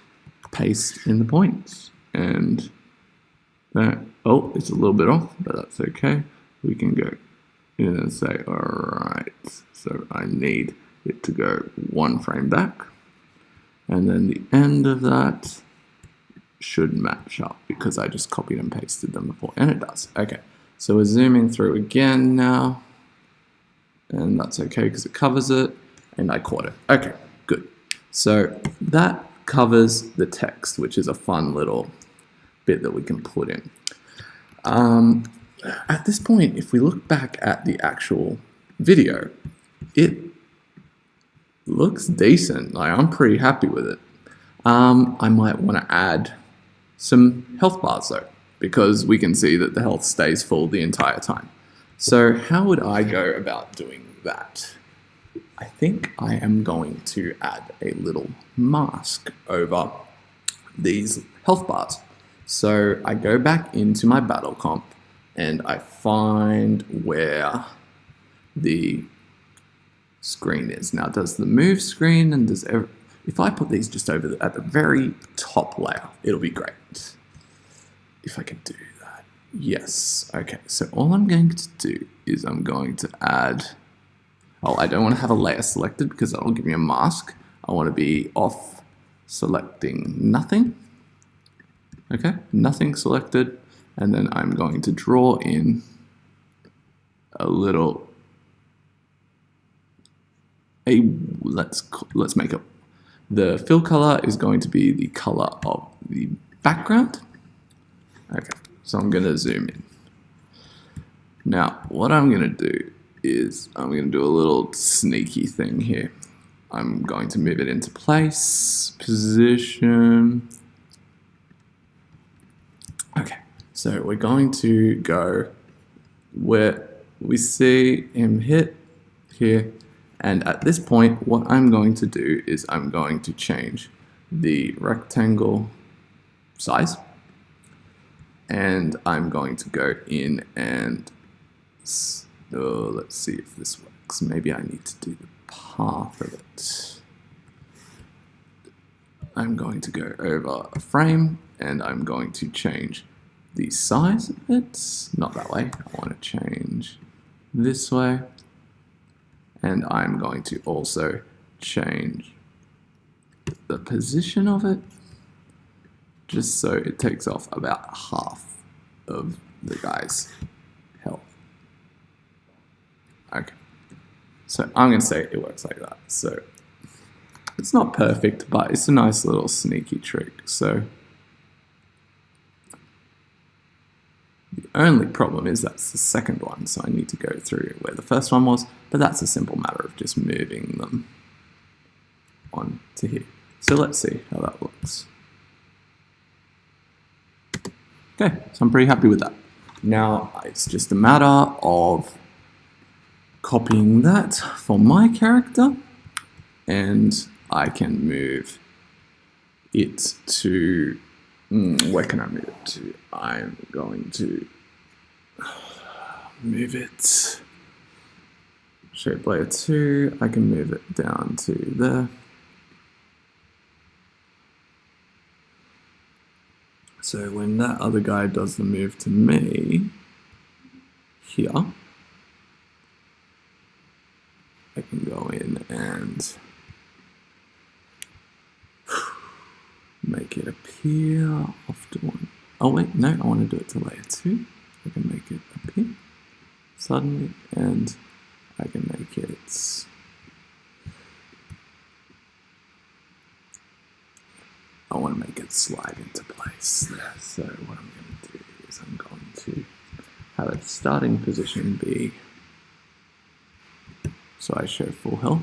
paste in the points, and that, oh, it's a little bit off, but that's okay. We can go in and say, all right, so I need it to go one frame back, and then the end of that should match up because I just copied and pasted them before, and it does. Okay, so we're zooming through again now, and that's okay because it covers it, and I caught it. Okay, good. So that covers the text, which is a fun little bit that we can put in. At this point, if we look back at the actual video, it looks decent. Like, I'm pretty happy with it. I might want to add some health bars though, because we can see that the health stays full the entire time. So how would I go about doing that? I think I am going to add a little mask over these health bars. So I go back into my battle comp and I find where the screen is. Now, does the move screen and does if I put these just over at the very top layer, it'll be great. If I can do that. Yes. Okay, so all I'm going to do is I'm going to add, oh, I don't want to have a layer selected because that'll give me a mask. I want to be off selecting nothing. Okay, nothing selected. And then I'm going to draw in a little, let's make it, the fill color is going to be the color of the background. Okay, so I'm going to zoom in. Now, what I'm going to do is I'm going to do a little sneaky thing here. I'm going to move it into place, position. Okay, so we're going to go where we see him hit here. And at this point, what I'm going to do is I'm going to change the rectangle size. And I'm going to go in and, let's see if this works. Maybe I need to do the path of it. I'm going to go over a frame and I'm going to change the size of it. Not that way, I want to change this way. And I'm going to also change the position of it, just so it takes off about half of the guy's health. Okay. So I'm going to say it works like that. So it's not perfect, but it's a nice little sneaky trick. So the only problem is that's the second one, so I need to go through where the first one was, but that's a simple matter of just moving them on to here. So let's see how that looks. Okay, so I'm pretty happy with that. Now it's just a matter of copying that for my character, and I can move it to, where can I move it to? I'm going to move it, shape layer 2, I can move it down to there. So when that other guy does the move to me, here, I can go in and make it appear off to one. Oh wait, no, I want to do it to layer 2. I can make it appear suddenly, and I can make it I want to make it slide into place there. So what I'm going to do is I'm going to have its starting position be, so I show full health.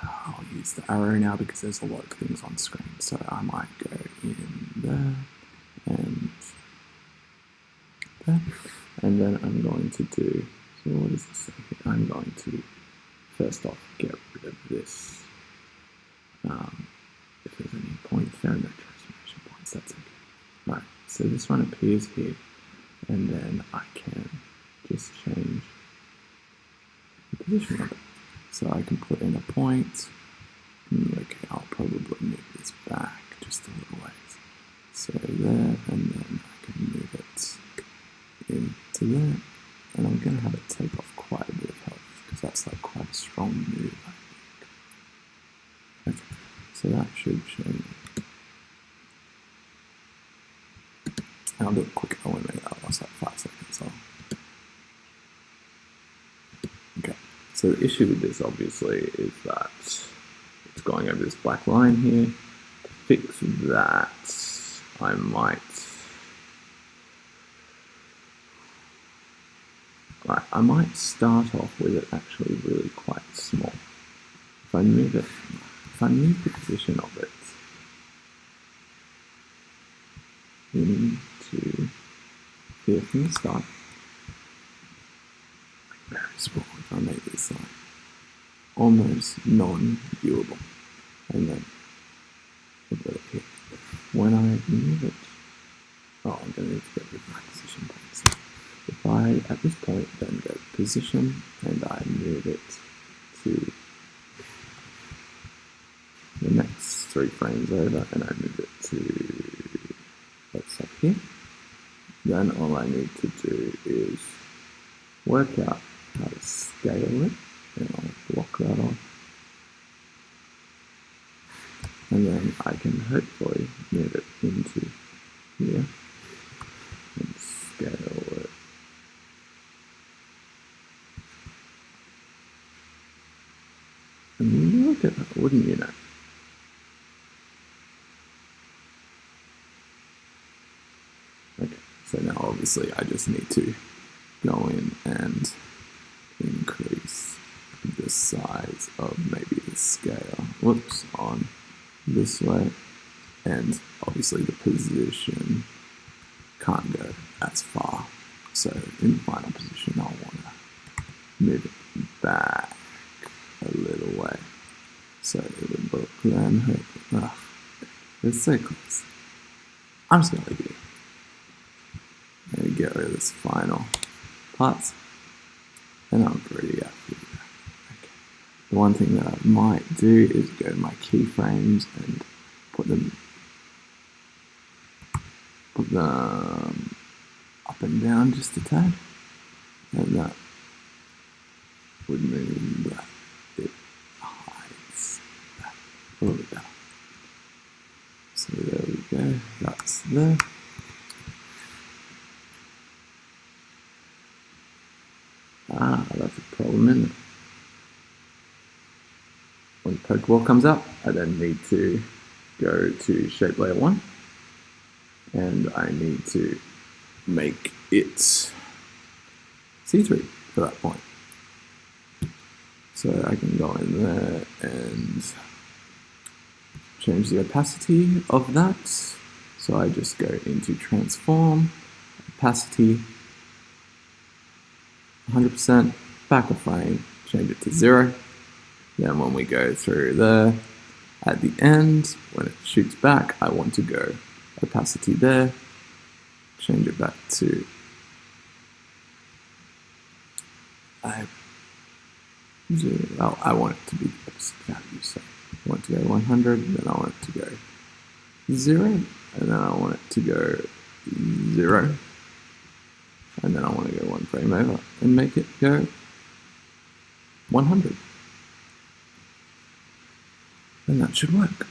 I'll use the arrow now because there's a lot of things on screen. So I might go in there and there. And then I'm going to do, so what is this? I'm going to first off get rid of this. If there's any points there, no transformation points, that's okay. Right, so this one appears here, and then I can just change the position of it. So I can put in a point. Okay, I'll probably move this back just a little ways. So there, and then I can move it into there, and I'm going to have it take off quite a bit of health because that's like quite a strong move, I think. Okay, so that should show me. I'll do it quick. I won't make that last like 5 seconds. Okay, so the issue with this obviously is that it's going over this black line here. To fix that, I might start off with it actually really quite small. If I move the position of it into here from the start, very small, if I make this like almost non-viewable, and then put it here. When I move it, I'm going to need to get rid of my position points. If I, at this point, then go position, and I move it to the next 3 frames over, and I move it to, let's say here, then all I need to do is work out how to scale it, and I'll block that off. And then I can hopefully move it into here and scale it. And look at that, wouldn't you know? Okay, so now obviously I just need to go in and increase the size of maybe the scale, on this way, and obviously the position can't go as far, so in the final position I'll want to move it back a little way so it would look then it's so close. I'm just going to leave it here and get rid of this final parts, and I'm pretty happy with that. Okay. The one thing that I might do is go to my keyframes and put them up and down just a tad, and that would mean that it hides that a little bit better. So there we go, that's there. wall comes up, I then need to go to shape layer 1, and I need to make it see-through for that point. So I can go in there and change the opacity of that. So I just go into transform, opacity, 100%, back a frame, change it to 0. Then when we go through there, at the end, when it shoots back, I want to go opacity there, change it back to I want it to be opposite value, so I want to go 100, then I want it to go 0, and then I want it to go 0, and then I want to go 1 frame over and make it go 100. And that should work.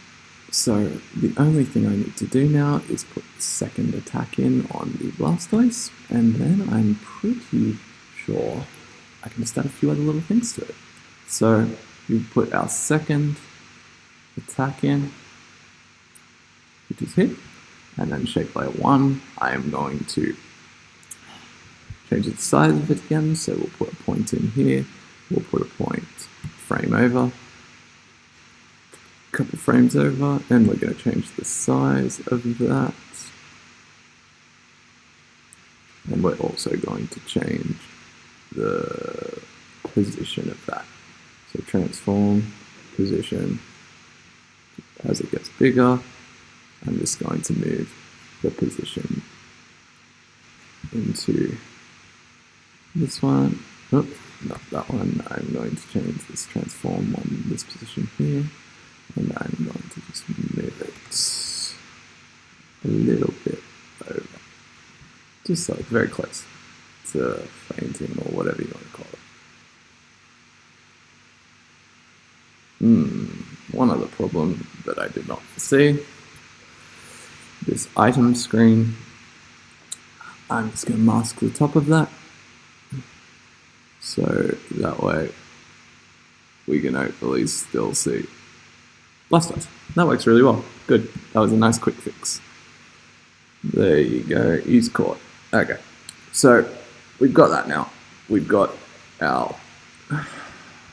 So the only thing I need to do now is put the second attack in on the Blastoise, and then I'm pretty sure I can just add a few other little things to it. So we put our second attack in, which is hit, and then shape layer 1, I am going to change the size of it again, so we'll put a point in here, we'll put a point frame over, a couple frames over, and we're going to change the size of that, and we're also going to change the position of that. So transform, position, as it gets bigger, I'm just going to move the position into this one. Oh, not that one. I'm going to change this transform on this position here, and I'm going to just move it a little bit over. Just like very close to fainting or whatever you want to call it. One other problem that I did not foresee, this item screen, I'm just going to mask the top of that, so that way we can hopefully still see Blastoise. That works really well. Good. That was a nice quick fix. There you go. He's caught. Okay. So we've got that now. We've got our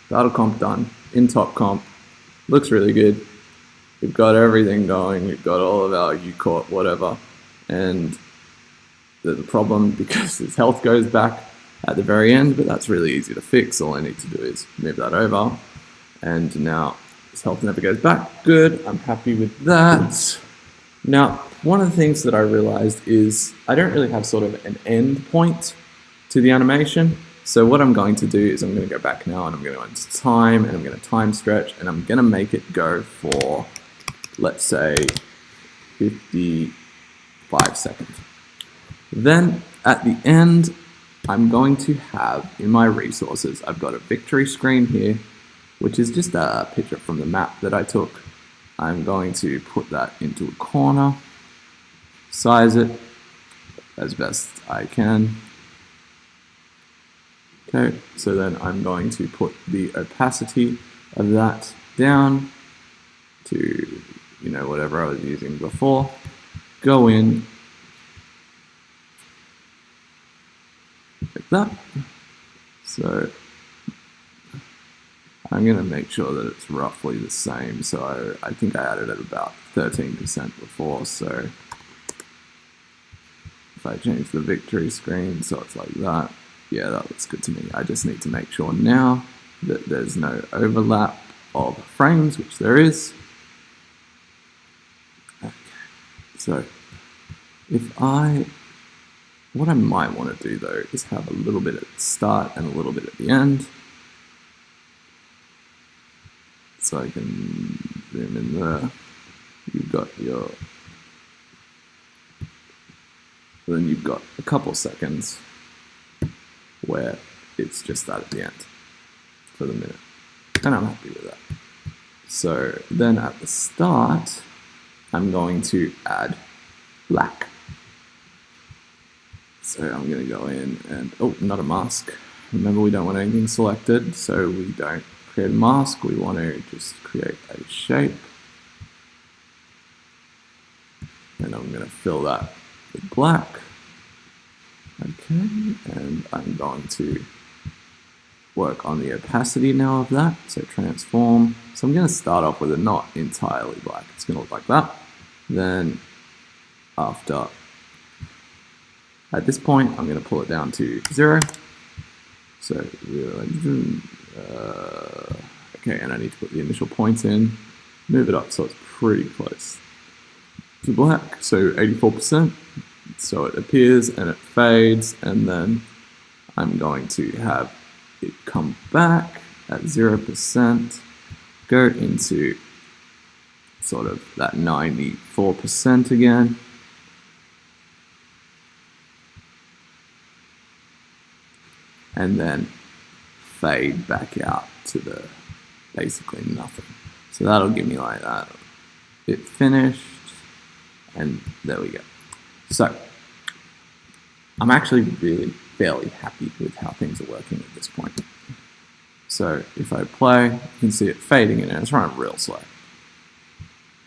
battle comp done in top comp. Looks really good. We've got everything going. We've got all of our U-Caught, whatever. And there's a problem because his health goes back at the very end, but that's really easy to fix. All I need to do is move that over. And now his health never goes back. Good. I'm happy with that. Now, one of the things that I realized is I don't really have sort of an end point to the animation. So what I'm going to do is I'm going to go back now and I'm going to go into time and I'm going to time stretch and I'm going to make it go for, let's say, 55 seconds. Then at the end, I'm going to have in my resources, I've got a victory screen here, which is just a picture from the map that I took. I'm going to put that into a corner, size it as best I can. Okay, so then I'm going to put the opacity of that down to, whatever I was using before. Go in like that. So I'm going to make sure that it's roughly the same. So I think I added at about 13% before. So if I change the victory screen so it's like that, yeah, that looks good to me. I just need to make sure now that there's no overlap of frames, which there is. Okay. So what I might want to do though is have a little bit at the start and a little bit at the end. So I can zoom in there. You've got then you've got a couple seconds where it's just that at the end for the minute. And I'm happy with that. So then at the start, I'm going to add black. So I'm going to go in and, oh, not a mask. Remember, we don't want anything selected, so we don't create a mask, we want to just create a shape. And I'm going to fill that with black. Okay, and I'm going to work on the opacity now of that. So transform. So I'm going to start off with it not entirely black. It's going to look like that. Then after, at this point, I'm going to pull it down to 0. So, okay, and I need to put the initial point in, move it up so it's pretty close to black, so 84%. So it appears and it fades, and then I'm going to have it come back at 0%, go into sort of that 94% again. And then fade back out to the basically nothing. So that'll give me like that. It finished, and there we go. So I'm actually really fairly happy with how things are working at this point. So if I play, you can see it fading in, and it's running real slow.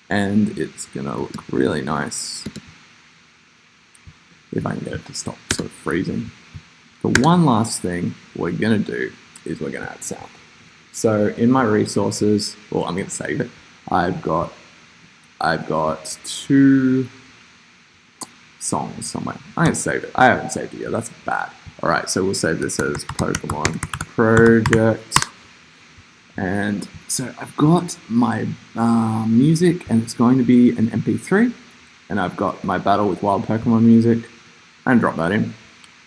And it's gonna look really nice if I can get it to stop sort of freezing. The one last thing we're going to do is we're going to add sound. So in my resources, well, I'm going to save it. I've got 2 songs somewhere. I'm going to save it. I haven't saved it yet. That's bad. All right, so we'll save this as Pokemon Project. And so I've got my music, and it's going to be an MP3. And I've got my battle with wild Pokemon music. And drop that in.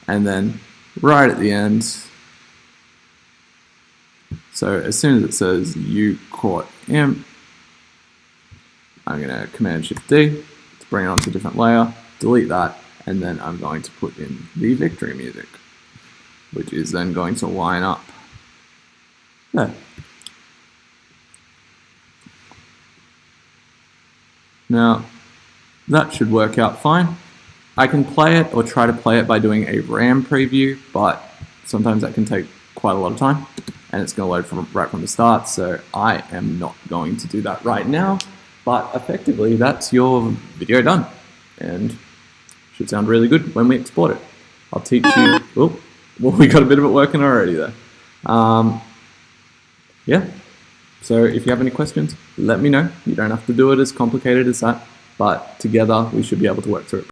And then right at the end, so as soon as it says you caught him, I'm going to Command-Shift-D to bring it onto a different layer, delete that, and then I'm going to put in the victory music, which is then going to line up there. Now, that should work out fine. I can play it or try to play it by doing a RAM preview, but sometimes that can take quite a lot of time, and it's going to load right from the start, so I am not going to do that right now. But effectively, that's your video done, and should sound really good when we export it. I'll teach you. Oh, well, we got a bit of it working already there. Yeah. So if you have any questions, let me know. You don't have to do it as complicated as that, but together we should be able to work through it.